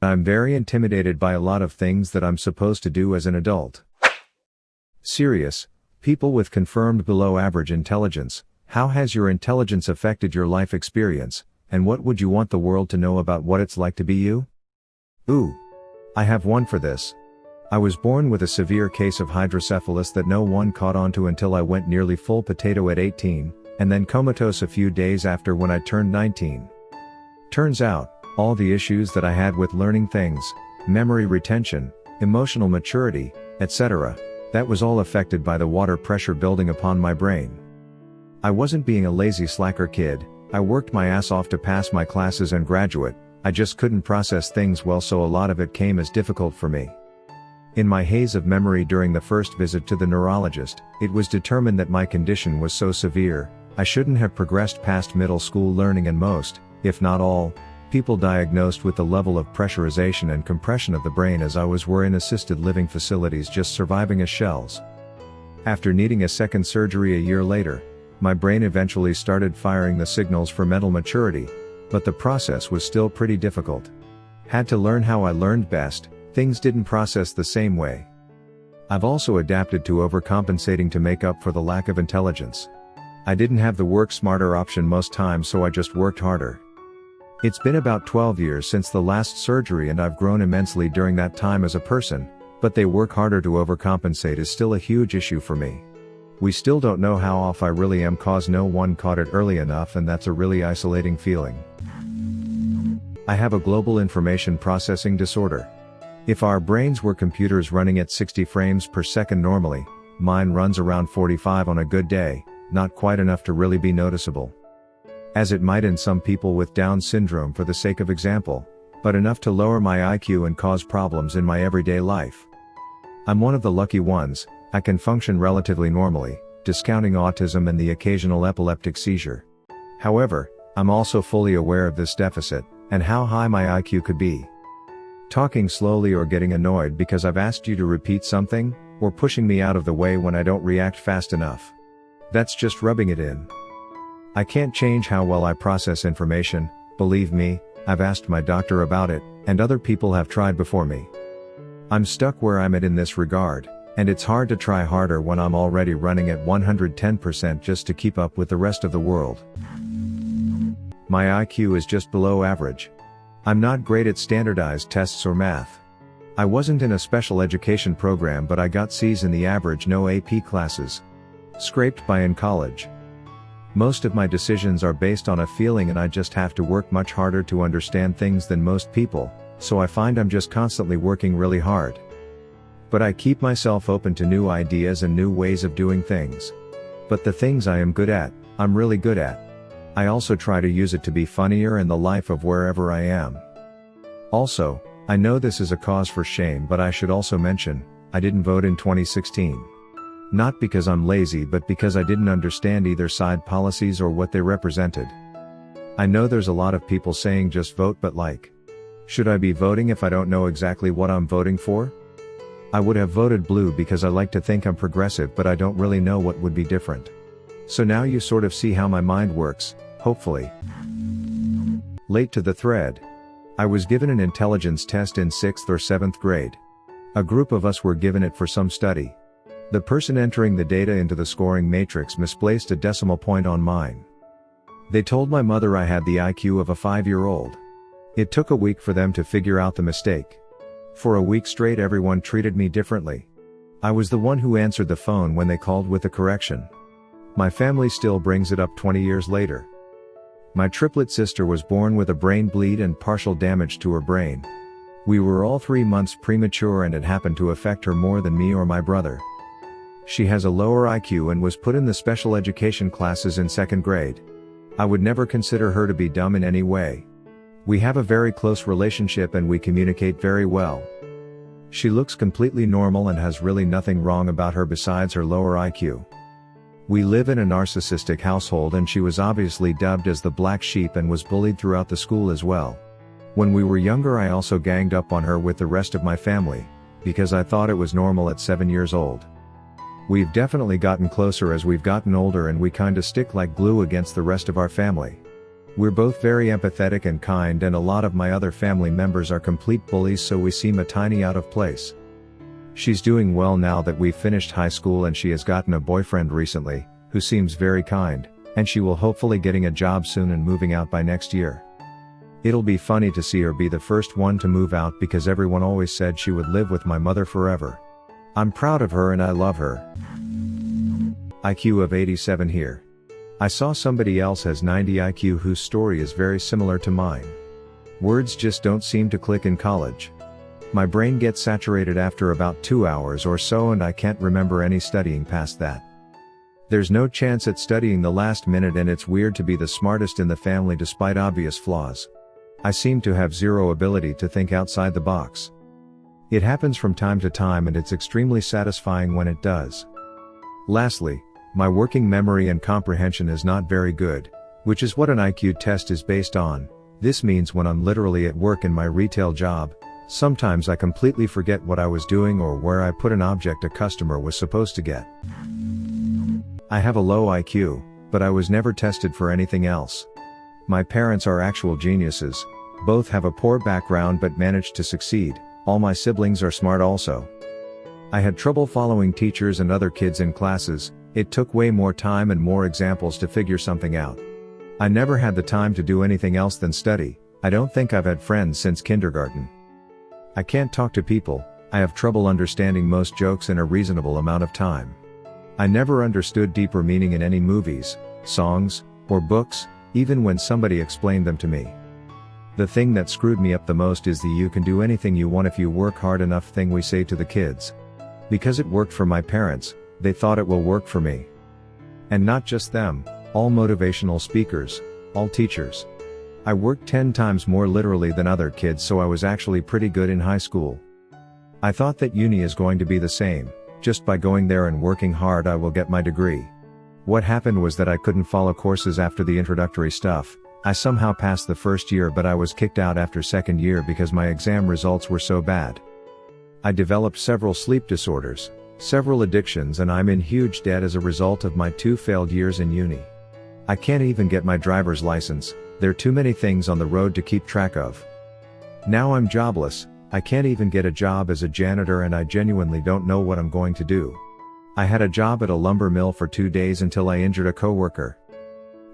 I'm very intimidated by a lot of things that I'm supposed to do as an adult. Serious, people with confirmed below average intelligence, how has your intelligence affected your life experience, and what would you want the world to know about what it's like to be you? Ooh. I have one for this. I was born with a severe case of hydrocephalus that no one caught on to until I went nearly full potato at 18, and then comatose a few days after when I turned 19. Turns out, all the issues that I had with learning things, memory retention, emotional maturity, etc., that was all affected by the water pressure building upon my brain. I wasn't being a lazy slacker kid, I worked my ass off to pass my classes and graduate, I just couldn't process things well, so a lot of it came as difficult for me. In my haze of memory during the first visit to the neurologist, it was determined that my condition was so severe, I shouldn't have progressed past middle school learning, and most, if not all, people diagnosed with the level of pressurization and compression of the brain as I was were in assisted living facilities just surviving as shells. After needing a second surgery a year later, my brain eventually started firing the signals for mental maturity, but the process was still pretty difficult. Had to learn how I learned best, things didn't process the same way. I've also adapted to overcompensating to make up for the lack of intelligence. I didn't have the work smarter option most times, so I just worked harder. It's been about 12 years since the last surgery and I've grown immensely during that time as a person, but they work harder to overcompensate is still a huge issue for me. We still don't know how off I really am cause no one caught it early enough, and that's a really isolating feeling. I have a global information processing disorder. If our brains were computers running at 60 frames per second normally, mine runs around 45 on a good day, not quite enough to really be noticeable. As it might in some people with Down syndrome for the sake of example, but enough to lower my IQ and cause problems in my everyday life. I'm one of the lucky ones, I can function relatively normally, discounting autism and the occasional epileptic seizure. However, I'm also fully aware of this deficit, and how high my IQ could be. Talking slowly or getting annoyed because I've asked you to repeat something, or pushing me out of the way when I don't react fast enough. That's just rubbing it in. I can't change how well I process information, believe me, I've asked my doctor about it, and other people have tried before me. I'm stuck where I'm at in this regard, and it's hard to try harder when I'm already running at 110% just to keep up with the rest of the world. My IQ is just below average. I'm not great at standardized tests or math. I wasn't in a special education program, but I got C's in the average no AP classes. Scraped by in college. Most of my decisions are based on a feeling, and I just have to work much harder to understand things than most people, so I find I'm just constantly working really hard. But I keep myself open to new ideas and new ways of doing things. But the things I am good at, I'm really good at. I also try to use it to be funnier in the life of wherever I am. Also, I know this is a cause for shame, but I should also mention, I didn't vote in 2016. Not because I'm lazy, but because I didn't understand either side policies or what they represented. I know there's a lot of people saying just vote, but like, should I be voting if I don't know exactly what I'm voting for? I would have voted blue because I like to think I'm progressive, but I don't really know what would be different. So now you sort of see how my mind works, hopefully. Late to the thread. I was given an intelligence test in 6th or 7th grade. A group of us were given it for some study. The person entering the data into the scoring matrix misplaced a decimal point on mine. They told my mother I had the IQ of a 5-year-old. It took a week for them to figure out the mistake. For a week straight everyone treated me differently. I was the one who answered the phone when they called with the correction. My family still brings it up 20 years later. My triplet sister was born with a brain bleed and partial damage to her brain. We were all 3 months premature, and it happened to affect her more than me or my brother. She has a lower IQ and was put in the special education classes in 2nd grade. I would never consider her to be dumb in any way. We have a very close relationship and we communicate very well. She looks completely normal and has really nothing wrong about her besides her lower IQ. We live in a narcissistic household, and she was obviously dubbed as the black sheep and was bullied throughout the school as well. When we were younger I also ganged up on her with the rest of my family, because I thought it was normal at 7 years old. We've definitely gotten closer as we've gotten older, and we kinda stick like glue against the rest of our family. We're both very empathetic and kind, and a lot of my other family members are complete bullies, so we seem a tiny out of place. She's doing well now that we've finished high school, and she has gotten a boyfriend recently, who seems very kind, and she will hopefully getting a job soon and moving out by next year. It'll be funny to see her be the first one to move out because everyone always said she would live with my mother forever. I'm proud of her and I love her. IQ of 87 here. I saw somebody else has 90 IQ whose story is very similar to mine. Words just don't seem to click in college. My brain gets saturated after about 2 hours or so, and I can't remember any studying past that. There's no chance at studying the last minute, and it's weird to be the smartest in the family despite obvious flaws. I seem to have zero ability to think outside the box. It happens from time to time, and it's extremely satisfying when it does. Lastly, my working memory and comprehension is not very good, which is what an IQ test is based on. This means when I'm literally at work in my retail job, sometimes I completely forget what I was doing or where I put an object a customer was supposed to get. I have a low IQ, but I was never tested for anything else. My parents are actual geniuses. Both have a poor background but managed to succeed. All my siblings are smart also. I had trouble following teachers and other kids in classes. It took way more time and more examples to figure something out. I never had the time to do anything else than study. I don't think I've had friends since kindergarten. I can't talk to people. I have trouble understanding most jokes in a reasonable amount of time. I never understood deeper meaning in any movies, songs, or books, even when somebody explained them to me. The thing that screwed me up the most is the "you can do anything you want if you work hard enough" thing we say to the kids. Because it worked for my parents, they thought it will work for me. And not just them, all motivational speakers, all teachers. I worked 10 times more literally than other kids, so I was actually pretty good in high school. I thought that uni is going to be the same. Just by going there and working hard I will get my degree. What happened was that I couldn't follow courses after the introductory stuff. I somehow passed the first year, but I was kicked out after second year because my exam results were so bad. I developed several sleep disorders, several addictions, and I'm in huge debt as a result of my 2 failed years in uni. I can't even get my driver's license. There are too many things on the road to keep track of. Now I'm jobless. I can't even get a job as a janitor, and I genuinely don't know what I'm going to do. I had a job at a lumber mill for 2 days until I injured a coworker.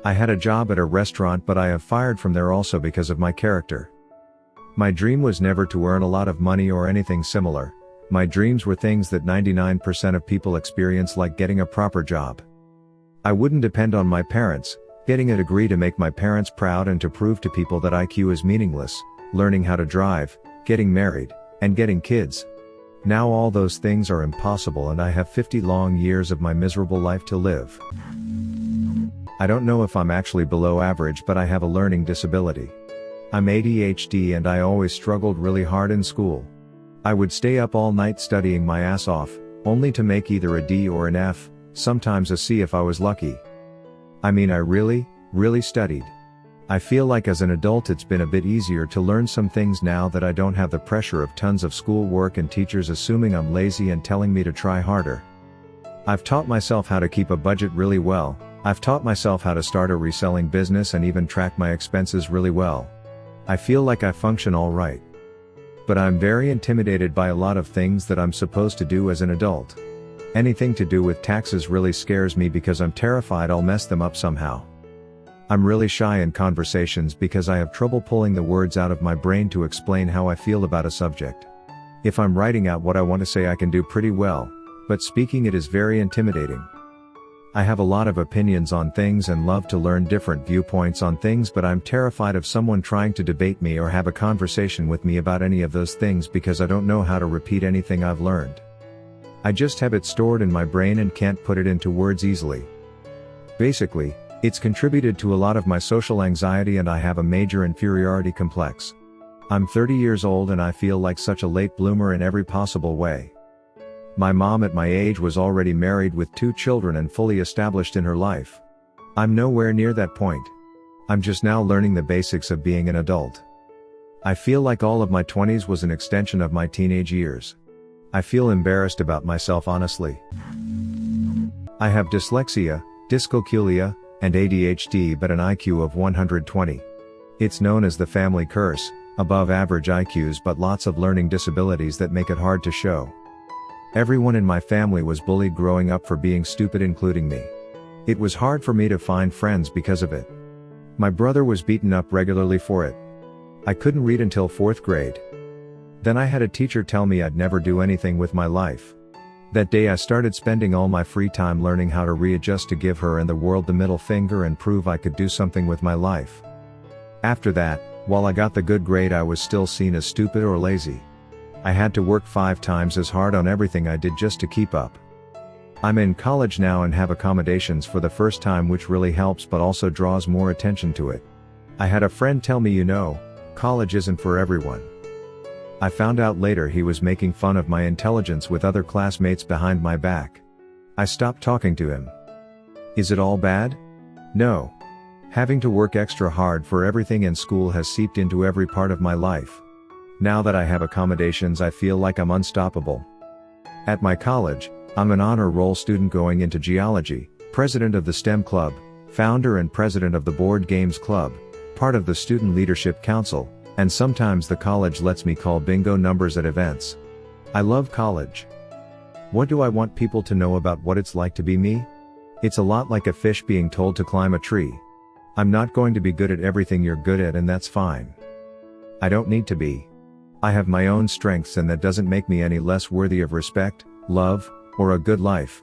I had a job at a restaurant, but I have fired from there also because of my character. My dream was never to earn a lot of money or anything similar. My dreams were things that 99% of people experience, like getting a proper job. I wouldn't depend on my parents, getting a degree to make my parents proud and to prove to people that IQ is meaningless, learning how to drive, getting married, and getting kids. Now all those things are impossible, and I have 50 long years of my miserable life to live. I don't know if I'm actually below average, but I have a learning disability. I'm ADHD, and I always struggled really hard in school. I would stay up all night studying my ass off, only to make either a D or an F, sometimes a C if I was lucky. I mean, I really studied. I feel like as an adult it's been a bit easier to learn some things now that I don't have the pressure of tons of school work and teachers assuming I'm lazy and telling me to try harder. I've taught myself how to keep a budget really well. I've taught myself how to start a reselling business and even track my expenses really well. I feel like I function all right. But I'm very intimidated by a lot of things that I'm supposed to do as an adult. Anything to do with taxes really scares me because I'm terrified I'll mess them up somehow. I'm really shy in conversations because I have trouble pulling the words out of my brain to explain how I feel about a subject. If I'm writing out what I want to say I can do pretty well, but speaking it is very intimidating. I have a lot of opinions on things and love to learn different viewpoints on things, but I'm terrified of someone trying to debate me or have a conversation with me about any of those things because I don't know how to repeat anything I've learned. I just have it stored in my brain and can't put it into words easily. Basically, it's contributed to a lot of my social anxiety, and I have a major inferiority complex. I'm 30 years old and I feel like such a late bloomer in every possible way. My mom at my age was already married with 2 children and fully established in her life. I'm nowhere near that point. I'm just now learning the basics of being an adult. I feel like all of my 20s was an extension of my teenage years. I feel embarrassed about myself, honestly. I have dyslexia, dyscalculia, and ADHD but an IQ of 120. It's known as the family curse, above average IQs but lots of learning disabilities that make it hard to show. Everyone in my family was bullied growing up for being stupid, including me. It was hard for me to find friends because of it. My brother was beaten up regularly for it. I couldn't read until 4th grade. Then I had a teacher tell me I'd never do anything with my life. That day I started spending all my free time learning how to readjust to give her and the world the middle finger and prove I could do something with my life. After that, while I got the good grade, I was still seen as stupid or lazy. I had to work 5 times as hard on everything I did just to keep up. I'm in college now and have accommodations for the first time, which really helps but also draws more attention to it. I had a friend tell me, college isn't for everyone. I found out later he was making fun of my intelligence with other classmates behind my back. I stopped talking to him. Is it all bad? No. Having to work extra hard for everything in school has seeped into every part of my life. Now that I have accommodations, I feel like I'm unstoppable. At my college, I'm an honor roll student going into geology, president of the STEM club, founder and president of the board games club, part of the student leadership council, and sometimes the college lets me call bingo numbers at events. I love college. What do I want people to know about what it's like to be me? It's a lot like a fish being told to climb a tree. I'm not going to be good at everything you're good at, and that's fine. I don't need to be. I have my own strengths, and that doesn't make me any less worthy of respect, love, or a good life.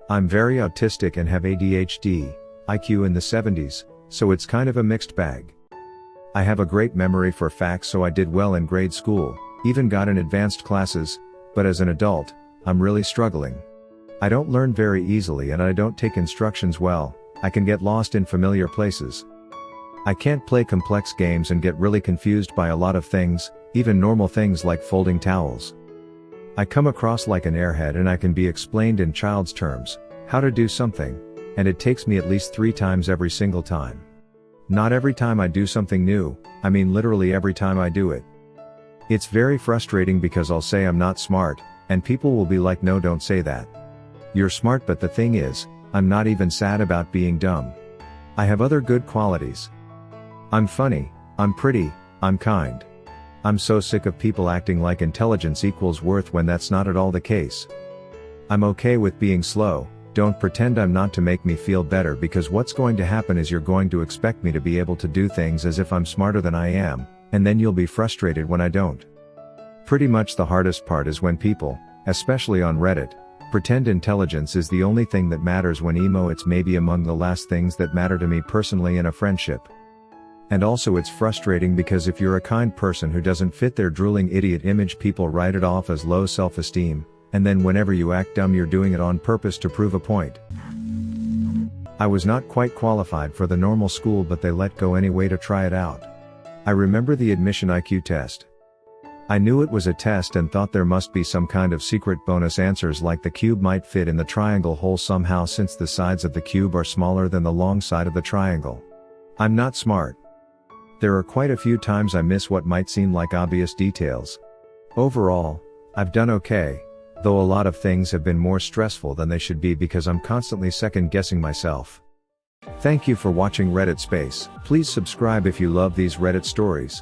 I'm very autistic and have ADHD, IQ in the 70s, so it's kind of a mixed bag. I have a great memory for facts, so I did well in grade school, even got in advanced classes, but as an adult, I'm really struggling. I don't learn very easily and I don't take instructions well. I can get lost in familiar places. I can't play complex games and get really confused by a lot of things, even normal things like folding towels. I come across like an airhead and I can be explained in child's terms, how to do something, and it takes me at least 3 times every single time. Not every time I do something new, I mean literally every time I do it. It's very frustrating because I'll say I'm not smart, and people will be like, no, don't say that. You're smart, but the thing is, I'm not even sad about being dumb. I have other good qualities. I'm funny, I'm pretty, I'm kind. I'm so sick of people acting like intelligence equals worth when that's not at all the case. I'm okay with being slow. Don't pretend I'm not to make me feel better, because what's going to happen is you're going to expect me to be able to do things as if I'm smarter than I am, and then you'll be frustrated when I don't. Pretty much the hardest part is when people, especially on Reddit, pretend intelligence is the only thing that matters when it's maybe among the last things that matter to me personally in a friendship. And also it's frustrating because if you're a kind person who doesn't fit their drooling idiot image, people write it off as low self-esteem. And then whenever you act dumb, you're doing it on purpose to prove a point. I was not quite qualified for the normal school, but they let go anyway to try it out. I remember the admission IQ test. I knew it was a test and thought there must be some kind of secret bonus answers, like the cube might fit in the triangle hole somehow since the sides of the cube are smaller than the long side of the triangle. I'm not smart. There are quite a few times I miss what might seem like obvious details. Overall, I've done okay. Though a lot of things have been more stressful than they should be because I'm constantly second-guessing myself. Thank you for watching Reddit Space. Please subscribe if you love these Reddit stories.